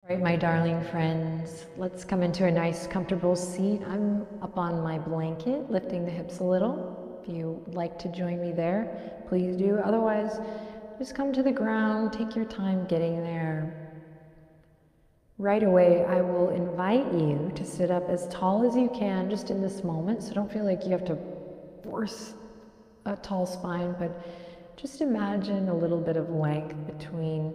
All right, my darling friends, let's come into a nice comfortable seat. I'm up on my blanket, lifting the hips a little. If you would like to join me there, please do. Otherwise, just come to the ground, take your time getting there. Right away, I will invite you to sit up as tall as you can just in this moment, so don't feel like you have to force a tall spine, but just imagine a little bit of length between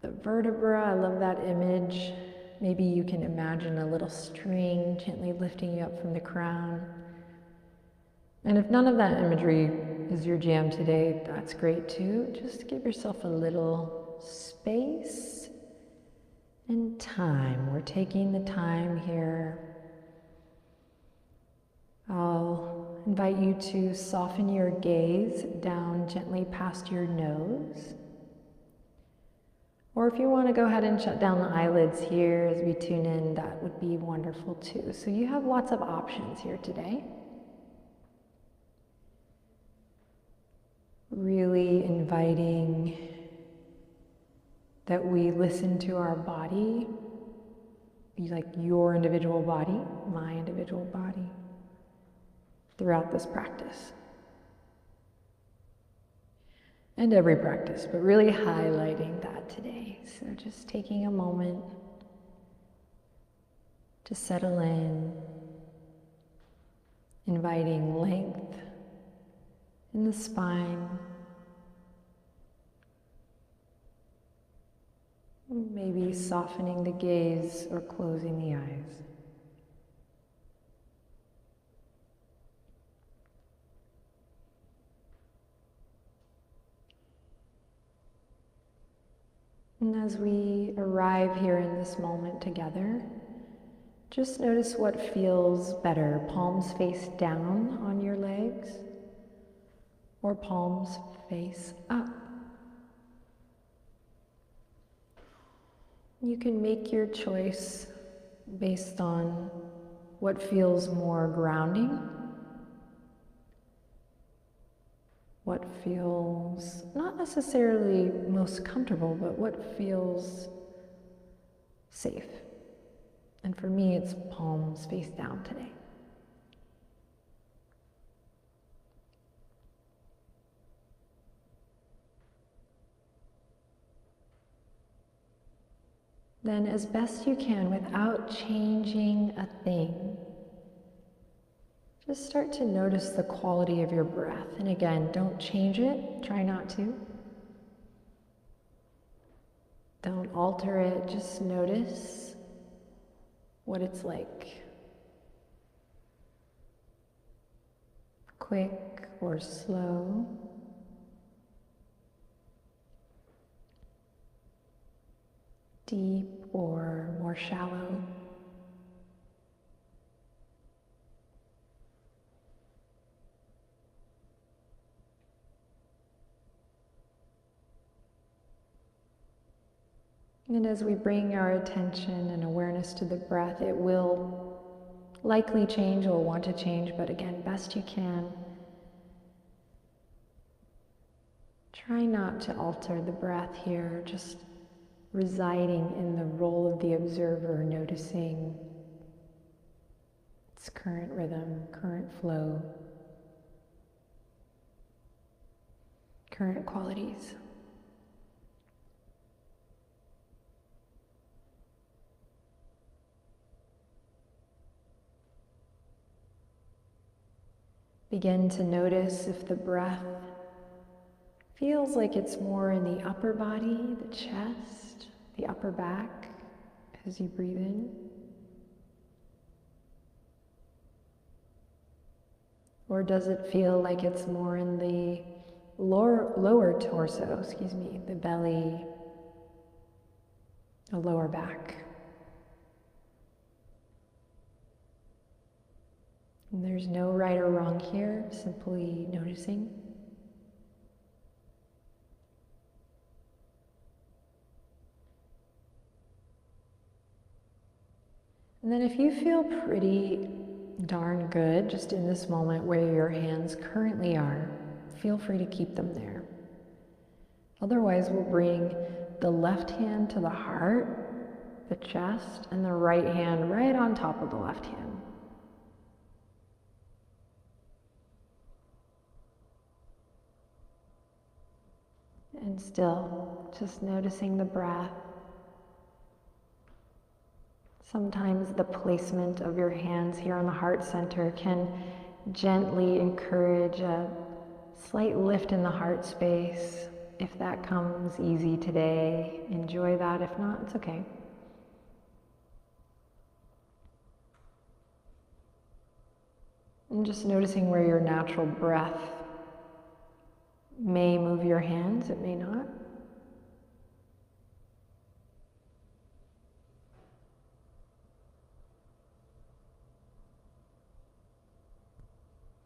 the vertebra. I love that image. Maybe you can imagine a little string gently lifting you up from the crown. And if none of that imagery is your jam today, that's great too. Just give yourself a little space and time. We're taking the time here. I'll invite you to soften your gaze down gently past your nose. Or if you want to go ahead and shut down the eyelids here as we tune in, that would be wonderful too. So you have lots of options here today. Really inviting that we listen to our body, be like your individual body, my individual body, throughout this practice. And every practice, but really highlighting that today. So just taking a moment to settle in, inviting length in the spine, maybe softening the gaze or closing the eyes. And as we arrive here in this moment together, just notice what feels better. Palms face down on your legs or palms face up. You can make your choice based on what feels more grounding, what feels not necessarily most comfortable, but what feels safe. And for me, it's palms face down today. Then, as best you can, without changing a thing, just start to notice the quality of your breath. And again, don't change it, try not to. Don't alter it, just notice what it's like. Quick or slow. Deep or more shallow. And as we bring our attention and awareness to the breath, it will likely change or want to change, but again, best you can. Try not to alter the breath here, just residing in the role of the observer, noticing its current rhythm, current flow, current qualities. Begin to notice if the breath feels like it's more in the upper body, the chest, the upper back as you breathe in. Or does it feel like it's more in the lower torso, the belly, the lower back? And there's no right or wrong here, simply noticing. And then if you feel pretty darn good just in this moment where your hands currently are, feel free to keep them there. Otherwise, we'll bring the left hand to the heart, the chest, and the right hand right on top of the left hand. And still, just noticing the breath. Sometimes the placement of your hands here on the heart center can gently encourage a slight lift in the heart space. If that comes easy today, enjoy that. If not, it's okay. And just noticing where your natural breath may move your hands, it may not.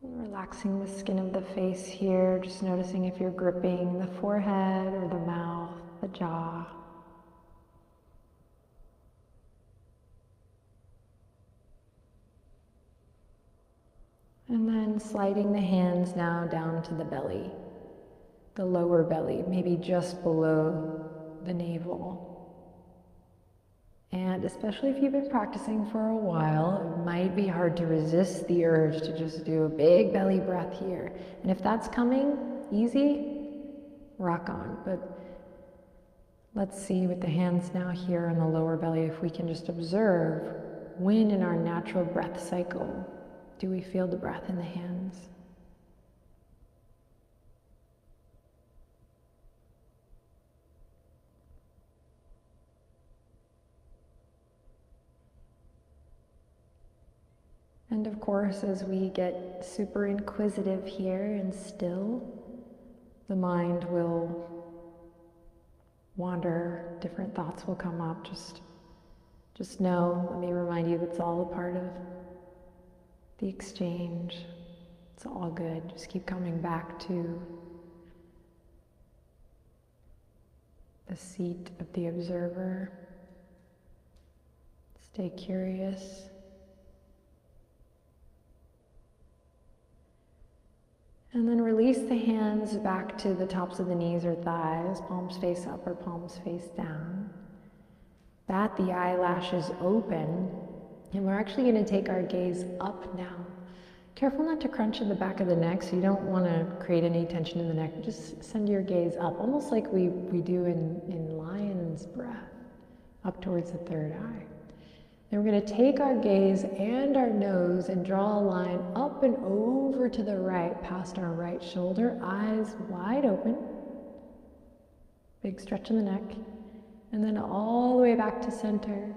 Relaxing the skin of the face here, just noticing if you're gripping the forehead or the mouth, the jaw. And then sliding the hands now down to the belly, the lower belly, maybe just below the navel. And especially if you've been practicing for a while, it might be hard to resist the urge to just do a big belly breath here. And if that's coming easy, rock on. But let's see with the hands now here on the lower belly if we can just observe when in our natural breath cycle do we feel the breath in the hands. And of course, as we get super inquisitive here and still, the mind will wander, different thoughts will come up. Just know, let me remind you, that's all a part of the exchange. It's all good. Just keep coming back to the seat of the observer. Stay curious. And then release the hands back to the tops of the knees or thighs, palms face up or palms face down. Bat the eyelashes open, and we're actually going to take our gaze up now. Careful not to crunch in the back of the neck, so you don't want to create any tension in the neck. Just send your gaze up, almost like we do in lion's breath, up towards the third eye. Then we're going to take our gaze and our nose and draw a line up and over to the right, past our right shoulder, eyes wide open. Big stretch in the neck. And then all the way back to center.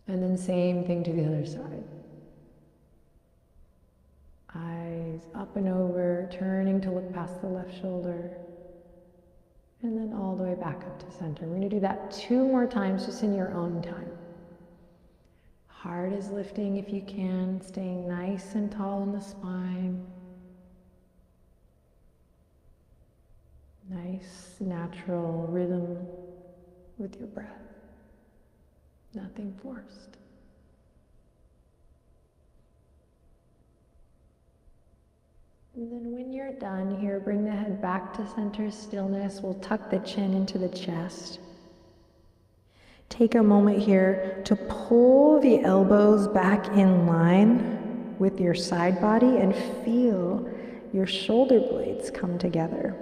And then same thing to the other side. Eyes up and over, turning to look past the left shoulder. And then all the way back up to center. We're going to do that 2 more times just in your own time. Heart is lifting if you can, staying nice and tall in the spine. Nice, natural rhythm with your breath. Nothing forced. And then when you're done here, bring the head back to center stillness. We'll tuck the chin into the chest. Take a moment here to pull the elbows back in line with your side body and feel your shoulder blades come together.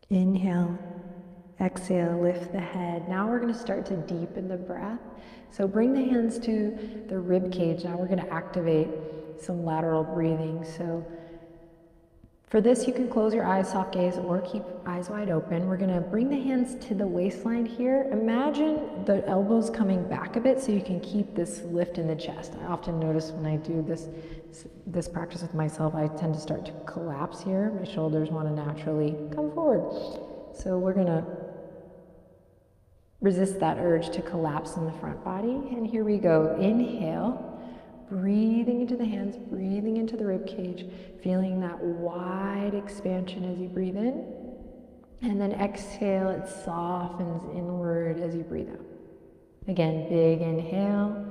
Inhale, exhale, lift the head. Now we're going to start to deepen the breath. So bring the hands to the rib cage. Now we're going to activate some lateral breathing. So for this, you can close your eyes, soft gaze, or keep eyes wide open. We're going to bring the hands to the waistline here. Imagine the elbows coming back a bit so you can keep this lift in the chest. I often notice when I do this practice with myself, I tend to start to collapse here. My shoulders want to naturally come forward. So we're going to resist that urge to collapse in the front body. And here we go. Inhale. Breathing into the hands, breathing into the rib cage, feeling that wide expansion as you breathe in. And then exhale, it softens inward as you breathe out. Again, big inhale,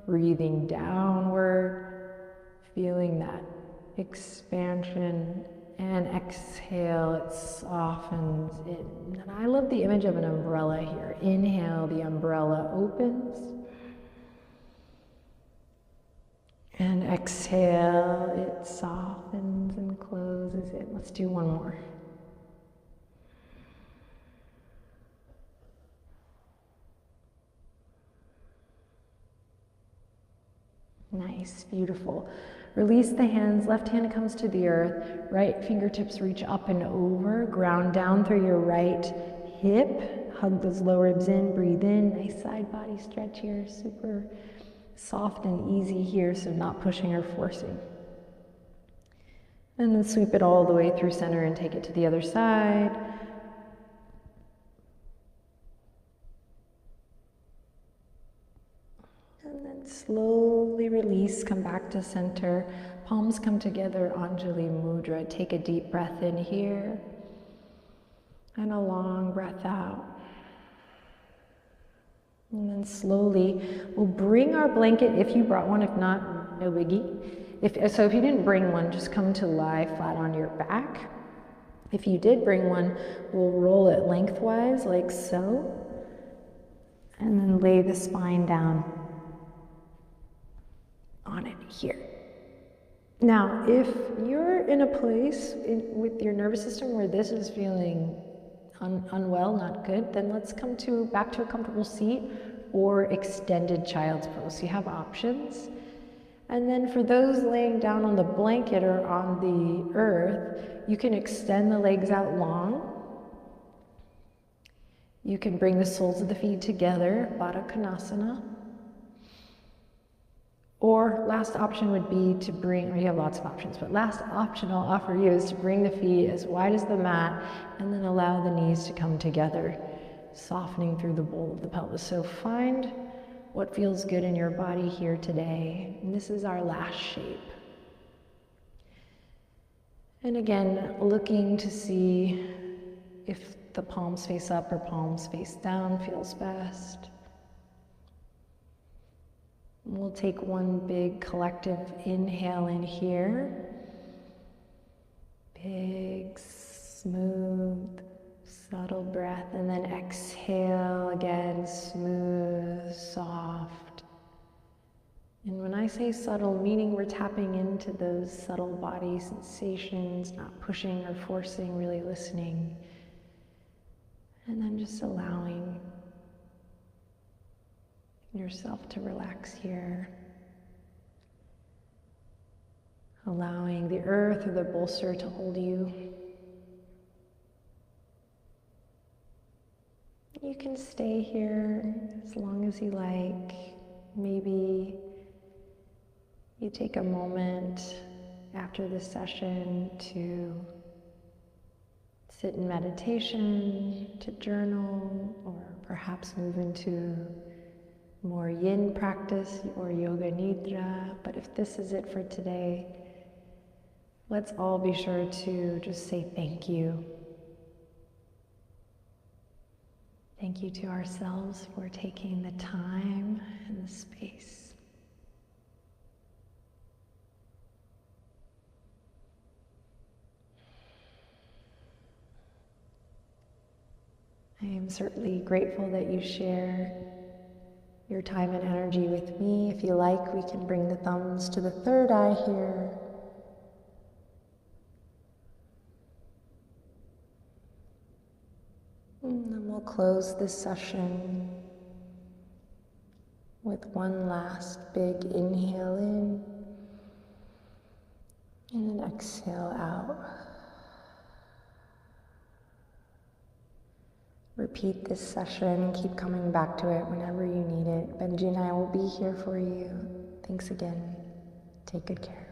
breathing downward, feeling that expansion And exhale, it softens it. And I love the image of an umbrella here. Inhale, the umbrella opens. And exhale, it softens and closes it. Let's do one more. Nice, beautiful. Release the hands, left hand comes to the earth, right fingertips reach up and over, ground down through your right hip, hug those lower ribs in, breathe in, nice side body stretch here, super soft and easy here, so not pushing or forcing. And then sweep it all the way through center and take it to the other side. And then slowly release, come back to center. Palms come together, Anjali Mudra. Take a deep breath in here. And a long breath out. And then slowly, we'll bring our blanket, if you brought one, if not, no biggie. If you didn't bring one, just come to lie flat on your back. If you did bring one, we'll roll it lengthwise, like so. And then lay the spine down on it here. Now, if you're in a place with your nervous system where this is feeling unwell, not good, then let's come back to a comfortable seat or extended child's pose. So you have options. And then for those laying down on the blanket or on the earth, you can extend the legs out long. You can bring the soles of the feet together, Baddha Konasana. Or last option would be to bring, or you have lots of options, but last option I'll offer you is to bring the feet as wide as the mat and then allow the knees to come together, softening through the bowl of the pelvis. So find what feels good in your body here today. And this is our last shape. And again, looking to see if the palms face up or palms face down feels best. We'll take one big collective inhale in here. Big, smooth, subtle breath. And then exhale again, smooth, soft. And when I say subtle, meaning we're tapping into those subtle body sensations, not pushing or forcing, really listening. And then just allowing yourself to relax here. Allowing the earth or the bolster to hold you. You can stay here as long as you like. Maybe you take a moment after this session to sit in meditation, to journal, or perhaps move into more yin practice or yoga nidra. But if this is it for today, let's all be sure to just say thank you. Thank you to ourselves for taking the time and the space. I am certainly grateful that you share your time and energy with me. If you like, we can bring the thumbs to the third eye here. And then we'll close this session with one last big inhale in and an exhale out. Repeat this session, keep coming back to it whenever you need it. Benji and I will be here for you. Thanks again. Take good care.